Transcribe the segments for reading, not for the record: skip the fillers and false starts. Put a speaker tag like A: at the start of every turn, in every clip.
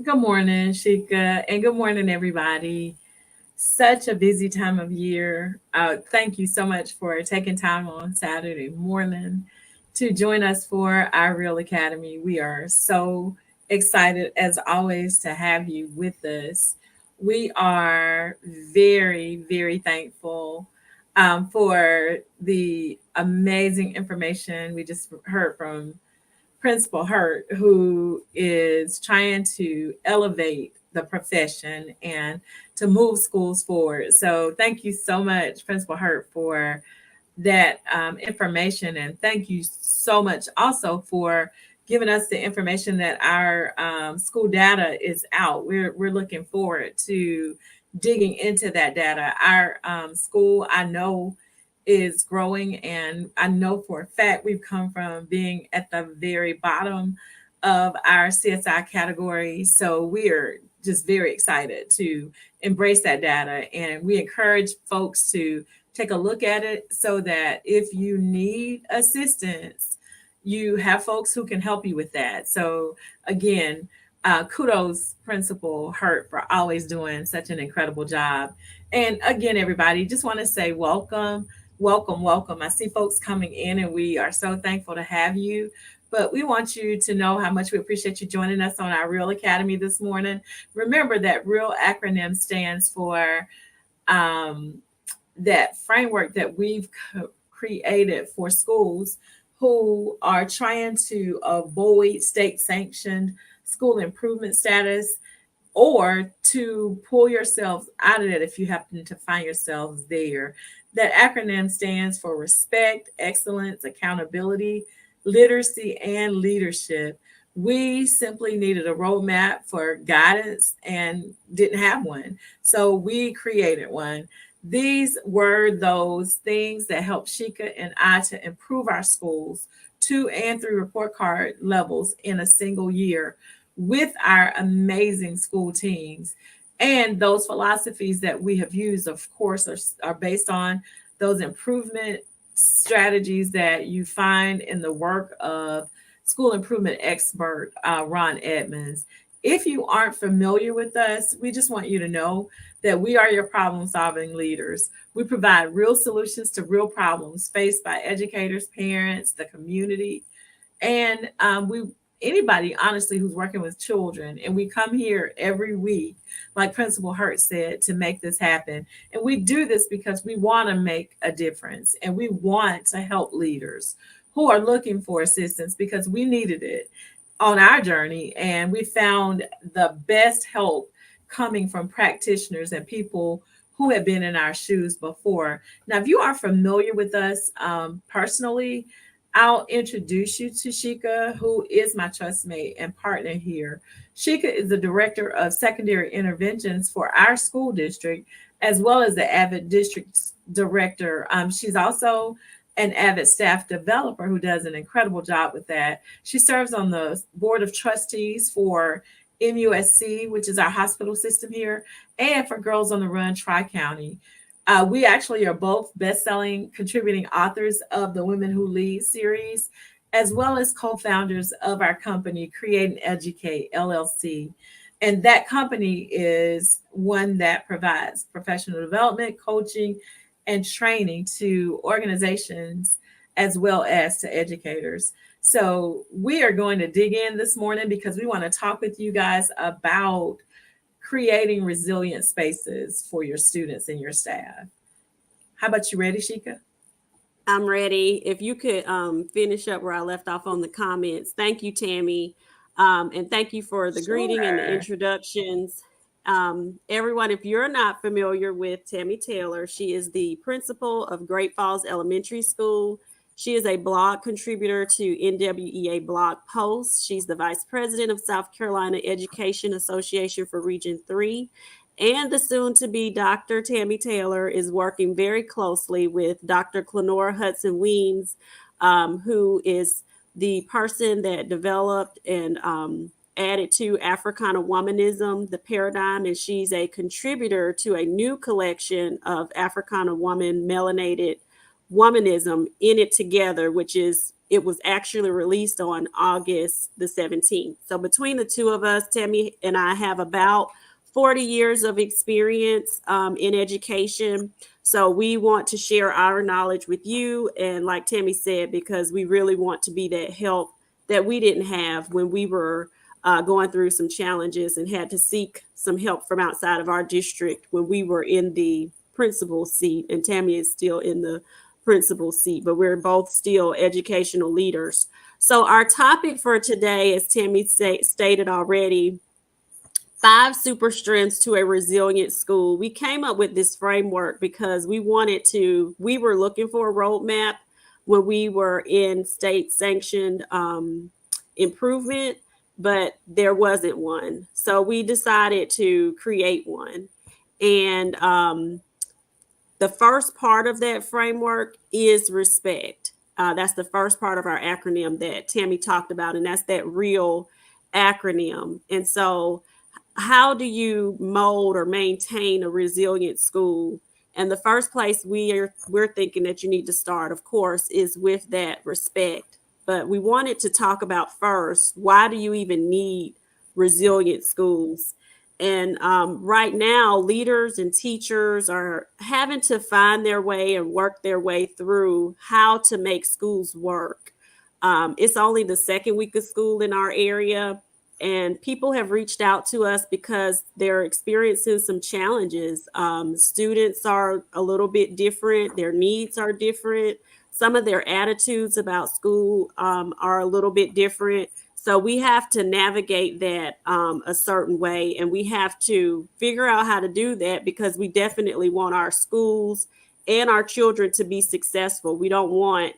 A: Good morning, Shika, and good morning, everybody. Such a busy time of year. Thank you so much for taking time on Saturday morning to join us for our Real Academy. We are so excited, as always, to have you with us. We are very, very thankful for the amazing information we just heard from Principal Hurt, who is trying to elevate the profession and to move schools forward. So, thank you so much, Principal Hurt, for that information. And thank you so much also for giving us the information that our school data is out. We're looking forward to digging into that data. Our school, I know, is growing, and I know for a fact we've come from being at the very bottom of our CSI category. So we're just very excited to embrace that data, and we encourage folks to take a look at it so that if you need assistance, you have folks who can help you with that. So, again, kudos, Principal Hurt, for always doing such an incredible job. And again, everybody, just want to say welcome, welcome, welcome. I see folks coming in, and we are so thankful to have you. But we want you to know how much we appreciate you joining us on our Real Academy this morning. Remember that REAL acronym stands for um, that framework that we've created for schools who are trying to avoid state sanctioned school improvement status, or to pull yourselves out of it if you happen to find yourselves there. That acronym stands for respect, excellence, accountability, literacy, and leadership. We simply needed a roadmap for guidance and didn't have one. So we created one. These were those things that helped Shika and I to improve our schools 2 and 3 report card levels in a single year with our amazing school teams. And those philosophies that we have used, of course, are based on those improvement strategies that you find in the work of school improvement expert Ron Edmonds. If you aren't familiar with us, we just want you to know that we are your problem solving leaders. We provide real solutions to real problems faced by educators, parents, the community, and we anybody honestly who's working with children. And we come here every week, like Principal Hurt said, to make this happen. And we do this because we want to make a difference, and we want to help leaders who are looking for assistance because we needed it on our journey, and we found the best help coming from practitioners and people who have been in our shoes before. Now, if you are familiar with us personally, I'll introduce you to Shika, who is my trustmate and partner here. Shika is the director of secondary interventions for our school district, as well as the Avid district director. She's also an Avid staff developer who does an incredible job with that. She serves on the board of trustees for MUSC, which is our hospital system here, and for Girls on the Run Tri County. We actually are both best-selling contributing authors of the Women Who Lead series, as well as co-founders of our company, Create and Educate LLC. And that company is one that provides professional development, coaching, and training to organizations as well as to educators. So we are going to dig in this morning because we want to talk with you guys about creating resilient spaces for your students and your staff. How about you, ready, Shika?
B: I'm ready. If you could finish up where I left off on the comments. Thank you, Tammy. And thank you for the greeting and the
A: Sure.
B: introductions. Everyone, if you're not familiar with Tammy Taylor, she is the principal of Great Falls Elementary School. She is a blog contributor to NWEA Blog Posts. She's the vice president of South Carolina Education Association for Region 3. And the soon to be Dr. Tammy Taylor is working very closely with Dr. Clenora Hudson Weems, who is the person that developed and added to Africana womanism, the paradigm, and she's a contributor to a new collection of Africana woman melanated womanism, In It Together, which is it was actually released on August the 17th. So between the two of us, Tammy and I have about 40 years of experience in education. So we want to share our knowledge with you. And like Tammy said, because we really want to be that help that we didn't have when we were going through some challenges and had to seek some help from outside of our district when we were in the principal seat. And Tammy is still in the principal seat, but we're both still educational leaders. So, our topic for today, as Tammy stated already, 5 super strengths to a resilient school. We came up with this framework because we were looking for a roadmap when we were in state sanctioned improvement, but there wasn't one. So we decided to create one. And the first part of that framework is respect. That's the first part of our acronym that Tammy talked about, and that's that R.E.A.L.L acronym. And so, how do you mold or maintain a resilient school? And the first place we're thinking that you need to start, of course, is with that respect. But we wanted to talk about first, why do you even need resilient schools? And right now, leaders and teachers are having to find their way and work their way through how to make schools work. It's only the second week of school in our area, and people have reached out to us because they're experiencing some challenges. Students are a little bit different, their needs are different, some of their attitudes about school are a little bit different. So we have to navigate that a certain way, and we have to figure out how to do that because we definitely want our schools and our children to be successful. We don't want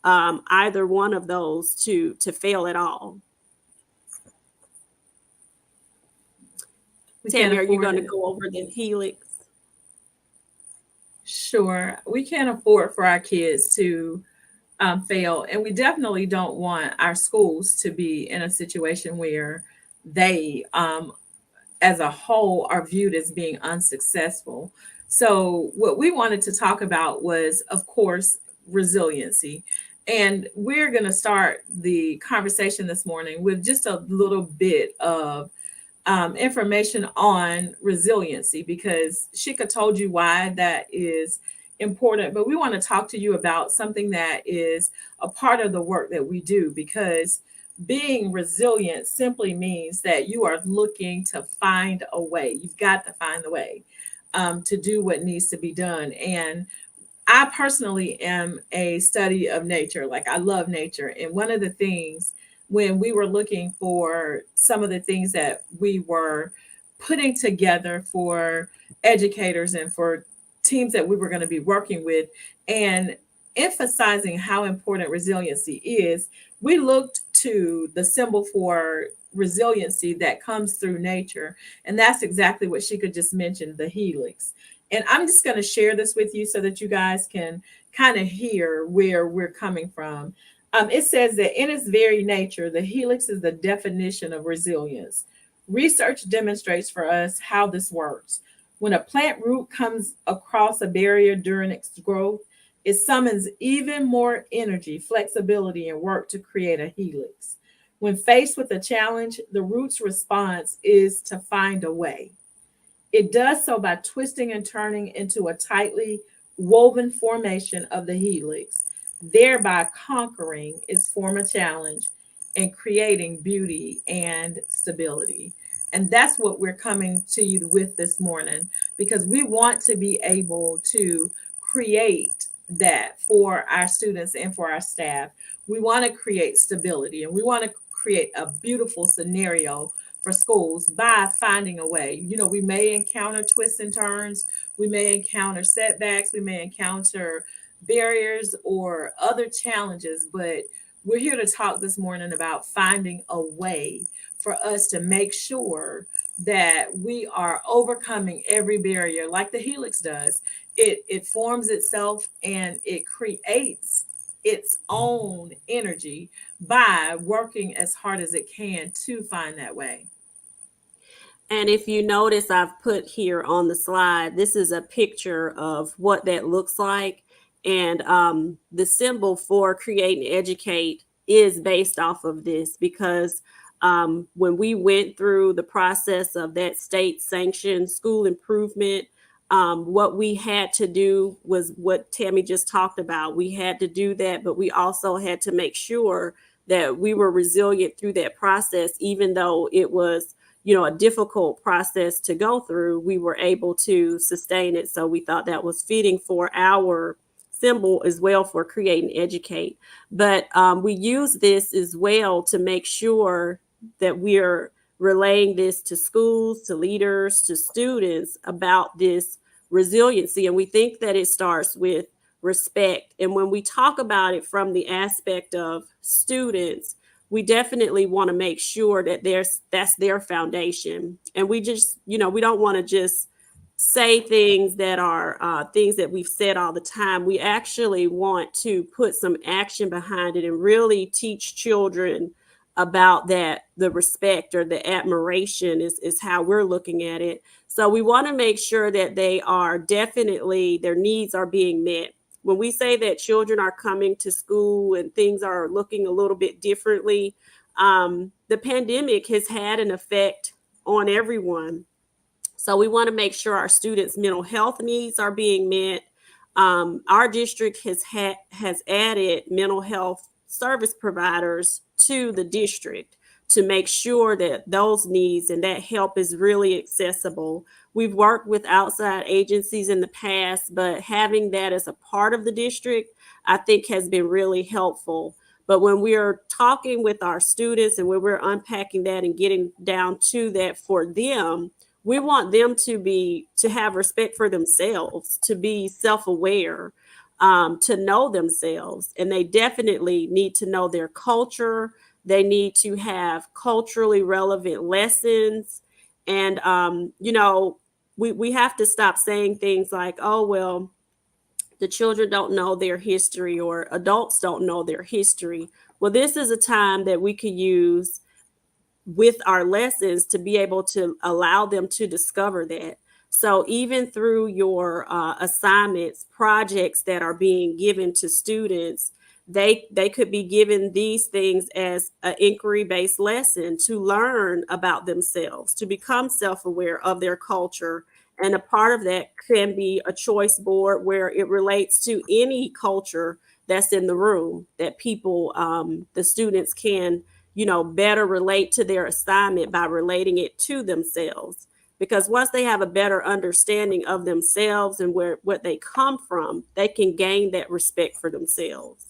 B: either one of those to fail at all.
A: We can't
B: Tammy, are you
A: afford
B: going to
A: it.
B: go over the helix?
A: Sure, we can't afford for our kids to fail, and we definitely don't want our schools to be in a situation where they, as a whole, are viewed as being unsuccessful. So, what we wanted to talk about was, of course, resiliency. And we're going to start the conversation this morning with just a little bit of information on resiliency because Shika told you why that is important, but we want to talk to you about something that is a part of the work that we do because being resilient simply means that you are looking to find a way. You've got to find the way to do what needs to be done. And I personally am a study of nature. Like I love nature. And one of the things when we were looking for some of the things that we were putting together for educators and for teams that we were going to be working with and emphasizing how important resiliency is, we looked to the symbol for resiliency that comes through nature. And that's exactly what she could just mention, the helix. And I'm just going to share this with you so that you guys can kind of hear where we're coming from. It says that in its very nature, the helix is the definition of resilience. Research demonstrates for us how this works. When a plant root comes across a barrier during its growth, it summons even more energy, flexibility, and work to create a helix. When faced with a challenge, the root's response is to find a way. It does so by twisting and turning into a tightly woven formation of the helix, thereby conquering its former challenge and creating beauty and stability. And that's what we're coming to you with this morning because we want to be able to create that for our students and for our staff. We want to create stability and we want to create a beautiful scenario for schools by finding a way. You know, we may encounter twists and turns, we may encounter setbacks, we may encounter barriers or other challenges, but we're here to talk this morning about finding a way for us to make sure that we are overcoming every barrier like the helix does. It forms itself and it creates its own energy by working as hard as it can to find that way.
B: And if you notice, I've put here on the slide, this is a picture of what that looks like. And the symbol for create and educate is based off of this, because when we went through the process of that state sanctioned school improvement, what we had to do was what Tammy just talked about. We had to do that, but we also had to make sure that we were resilient through that process, even though it was, a difficult process to go through. We were able to sustain it. So we thought that was fitting for our symbol as well, for create and educate. But we use this as well to make sure that we're relaying this to schools, to leaders, to students about this resiliency. And we think that it starts with respect. And when we talk about it from the aspect of students, we definitely want to make sure that that's their foundation. And we just, we don't want to just say things that are things that we've said all the time. We actually want to put some action behind it and really teach children about that. The respect or the admiration is how we're looking at it. So we want to make sure that they are definitely, their needs are being met. When we say that children are coming to school and things are looking a little bit differently, the pandemic has had an effect on everyone. So we want to make sure our students' mental health needs are being met. Our district has added mental health service providers to the district to make sure that those needs and that help is really accessible. We've worked with outside agencies in the past, but having that as a part of the district, I think, has been really helpful. But when we're talking with our students and when we're unpacking that and getting down to that for them, we want them to have respect for themselves, to be self-aware, to know themselves. And they definitely need to know their culture. They need to have culturally relevant lessons. And, we have to stop saying things like, oh, well, the children don't know their history or adults don't know their history. Well, this is a time that we could use with our lessons to be able to allow them to discover that. So even through your assignments, projects that are being given to students, they could be given these things as an inquiry-based lesson to learn about themselves, to become self-aware of their culture. And a part of that can be a choice board where it relates to any culture that's in the room, that people, the students can, better relate to their assignment by relating it to themselves. Because once they have a better understanding of themselves and what they come from, they can gain that respect for themselves.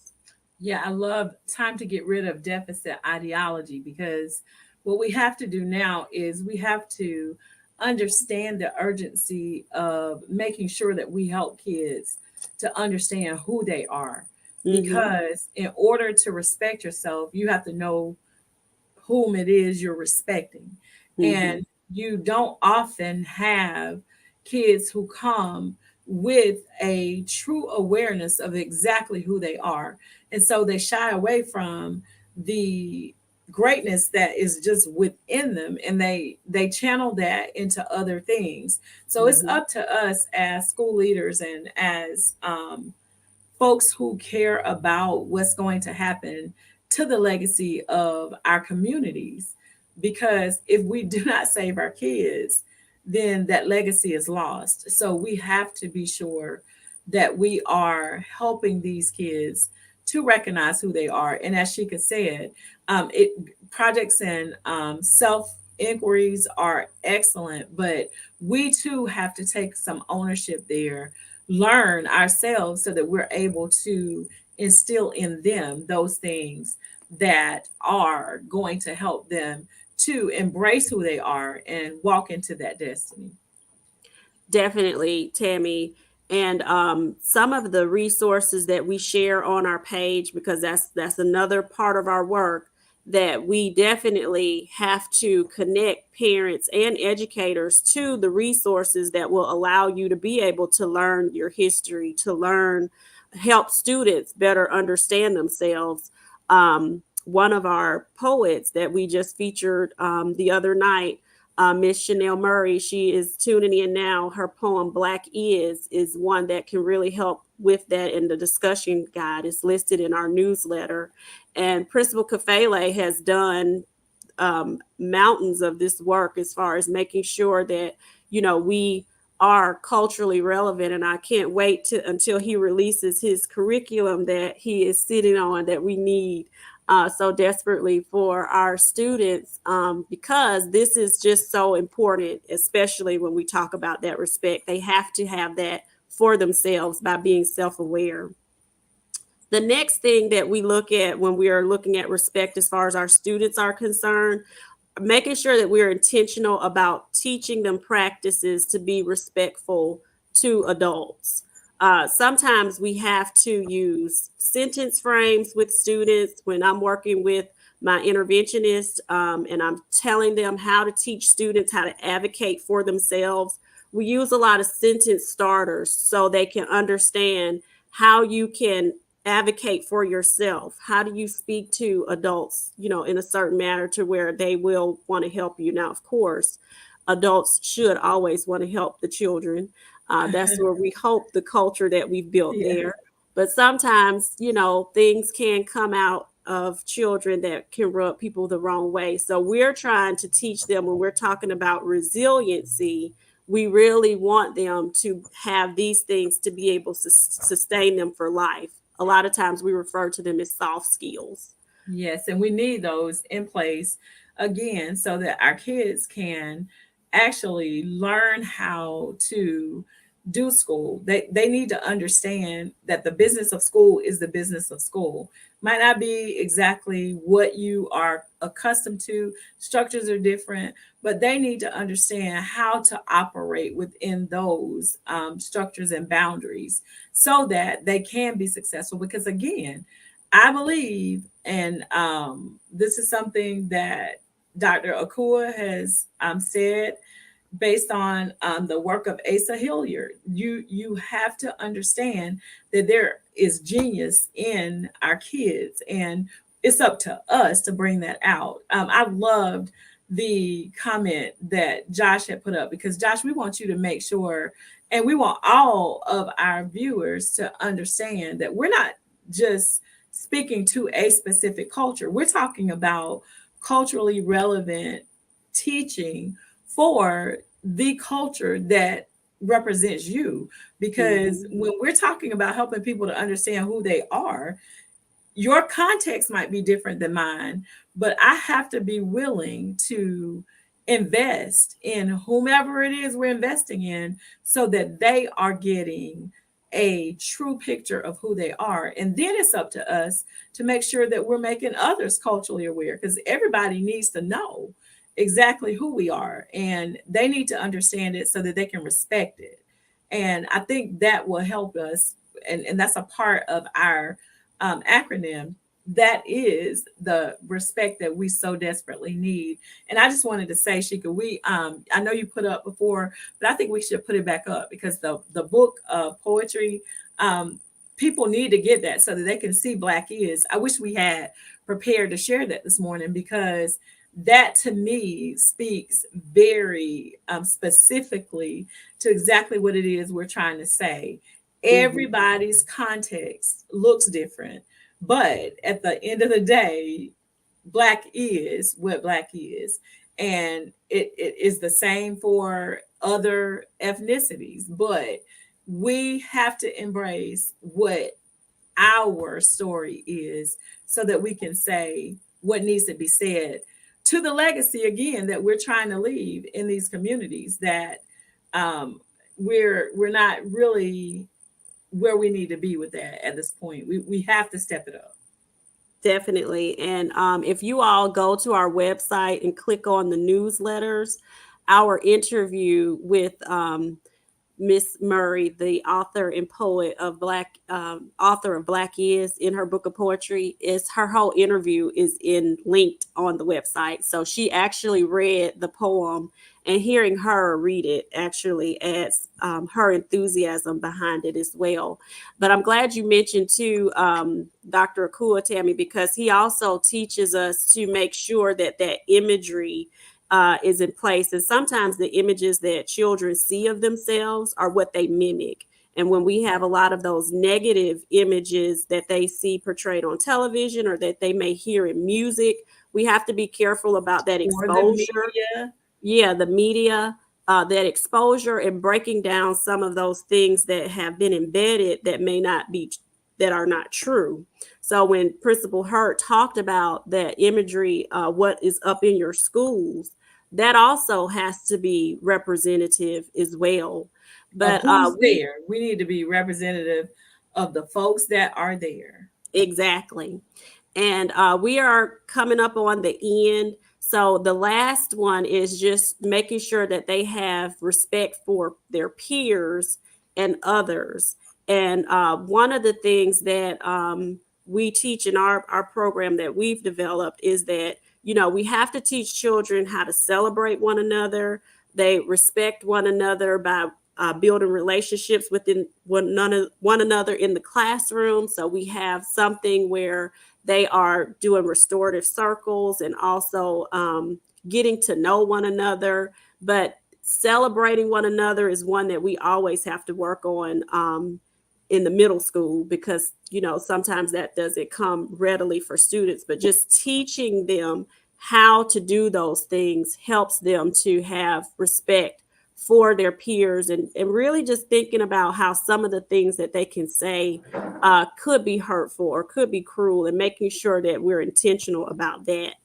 A: Yeah, I love time to get rid of deficit ideology, because what we have to do now is we have to understand the urgency of making sure that we help kids to understand who they are.
B: Mm-hmm.
A: Because in order to respect yourself, you have to know whom it is you're respecting.
B: Mm-hmm.
A: And you don't often have kids who come with a true awareness of exactly who they are. And so they shy away from the greatness that is just within them, and they channel that into other things. So it's
B: Mm-hmm.
A: up to us as school leaders and as folks who care about what's going to happen to the legacy of our communities. Because if we do not save our kids, then that legacy is lost. So we have to be sure that we are helping these kids to recognize who they are. And as Sheikah said, it projects and self inquiries are excellent, but we too have to take some ownership there, learn ourselves so that we're able to instill in them those things that are going to help them to embrace who they are and walk into that destiny.
B: Definitely, Tammy. And some of the resources that we share on our page, because that's another part of our work, that we definitely have to connect parents and educators to the resources that will allow you to be able to learn your history, to learn, help students better understand themselves. One of our poets that we just featured the other night, Miss Chanel Murray, she is tuning in now. Her poem Black is one that can really help with that, and the discussion guide is listed in our newsletter. And Principal Kafele has done mountains of this work as far as making sure that, we are culturally relevant. And I can't wait until he releases his curriculum that he is sitting on, that we need so desperately for our students, because this is just so important, especially when we talk about that respect. They have to have that for themselves by being self-aware. The next thing that we look at when we are looking at respect as far as our students are concerned, making sure that we're intentional about teaching them practices to be respectful to adults. Sometimes we have to use sentence frames with students when I'm working with my interventionist, and I'm telling them how to teach students how to advocate for themselves. We use a lot of sentence starters so they can understand how you can advocate for yourself. How do you speak to adults, in a certain manner to where they will want to help you? Now, of course, adults should always want to help the children. That's where we hope the culture that we've built
A: Yeah.
B: there. But sometimes, things can come out of children that can rub people the wrong way. So we're trying to teach them, when we're talking about resiliency, we really want them to have these things to be able to sustain them for life. A lot of times we refer to them as soft skills.
A: Yes, and we need those in place again so that our kids can actually learn how to do school. They need to understand that the business of school is the business of school. Might not be exactly what you are accustomed to. Structures are different, but they need to understand how to operate within those structures and boundaries so that they can be successful. Because again, I believe, and this is something that Dr. Akua has said based on the work of Asa Hilliard. You have to understand that there is genius in our kids, and it's up to us to bring that out. I loved the comment that Josh had put up, because Josh, we want you to make sure, and we want all of our viewers to understand that we're not just speaking to a specific culture. We're talking about culturally relevant teaching for the culture that represents you. Because
B: Mm-hmm.
A: when we're talking about helping people to understand who they are, your context might be different than mine, but I have to be willing to invest in whomever it is we're investing in so that they are getting a true picture of who they are. And then it's up to us to make sure that we're making others culturally aware, because everybody needs to know exactly who we are, and they need to understand it so that they can respect it. And I think that will help us. And that's a part of our acronym, that is the respect that we so desperately need. And I just wanted to say, Shika, I know you put up before, but I think we should put it back up, because the book of poetry, people need to get that so that they can see Black is. I wish we had prepared to share that this morning, because that to me speaks very specifically to exactly what it is we're trying to say.
B: Mm-hmm.
A: Everybody's context looks different, but at the end of the day, Black is what Black is. And it is the same for other ethnicities, but we have to embrace what our story is so that we can say what needs to be said to the legacy again that we're trying to leave in these communities, that um, we're not really where we need to be with that at this point. We have to step it up.
B: Definitely. And if you all go to our website and click on the newsletters, our interview with Miss Murray, the author and poet of author of Black Is, in her book of poetry, is her whole interview is in linked on the website. So she actually read the poem, and hearing her read it actually adds her enthusiasm behind it as well. But I'm glad you mentioned too, Dr. Akua, Tammy, because he also teaches us to make sure that that imagery is in place. And sometimes the images that children see of themselves are what they mimic. And when we have a lot of those negative images that they see portrayed on television or that they may hear in music, we have to be careful about that
A: Or the
B: exposure.
A: media.
B: Yeah, the media, that exposure, and breaking down some of those things that have been embedded that may not be, that are not true. So when Principal Hurt talked about that imagery, what is up in your schools, that also has to be representative as well.
A: Of
B: But
A: who's
B: we
A: there. We need to be representative of the folks that are there.
B: exactly. And we are coming up on the end. So the last one is just making sure that they have respect for their peers and others. And one of the things that we teach in our program that we've developed is that, you know, we have to teach children how to celebrate one another. They respect one another by building relationships within one another in the classroom. So we have something where they are doing restorative circles and also getting to know one another. But celebrating one another is one that we always have to work on in the middle school, because, you know, sometimes that doesn't come readily for students. But just teaching them how to do those things helps them to have respect for their peers, and really just thinking about how some of the things that they can say could be hurtful or could be cruel, and making sure that we're intentional about that.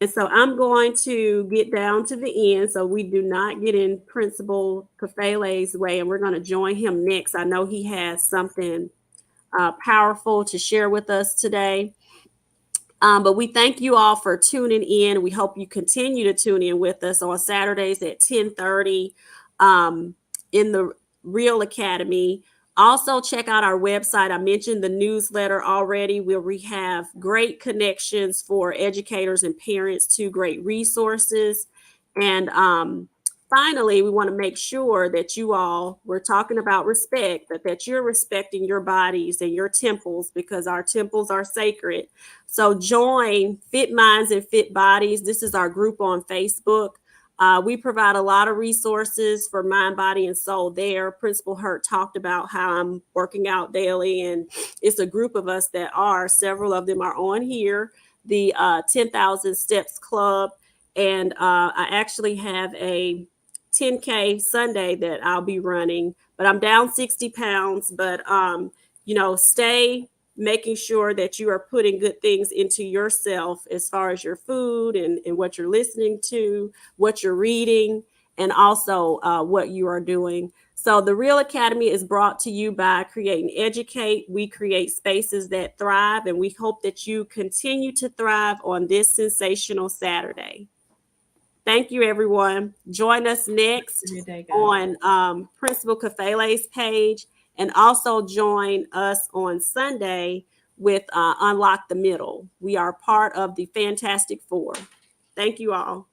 B: And so I'm going to get down to the end so we do not get in Principal Kafele's way, and we're going to join him next. I know he has something powerful to share with us today. But we thank you all for tuning in. We hope you continue to tune in with us on Saturdays at 10:30 in the R.E.A.L.L Academy. Also, check out our website. I mentioned the newsletter already, where we have great connections for educators and parents to great resources. And finally, we want to make sure that you all, we're talking about respect, but that you're respecting your bodies and your temples, because our temples are sacred. So join Fit Minds and Fit Bodies. This is our group on Facebook. We provide a lot of resources for mind, body, and soul there. Principal Hurt talked about how I'm working out daily, and it's a group of us that are, several of them are on here, the 10,000 Steps Club. And I actually have a 10K Sunday that I'll be running, but I'm down 60 pounds. But, you know, stay making sure that you are putting good things into yourself as far as your food and what you're listening to, what you're reading, and also what you are doing. So the R.E.A.L Academy is brought to you by Create and Educate. We create spaces that thrive, and we hope that you continue to thrive on this sensational Saturday. Thank you, everyone. Join us next on Principal Kafele's page, and also join us on Sunday with Unlock the Middle. We are part of the Fantastic Four. Thank you all.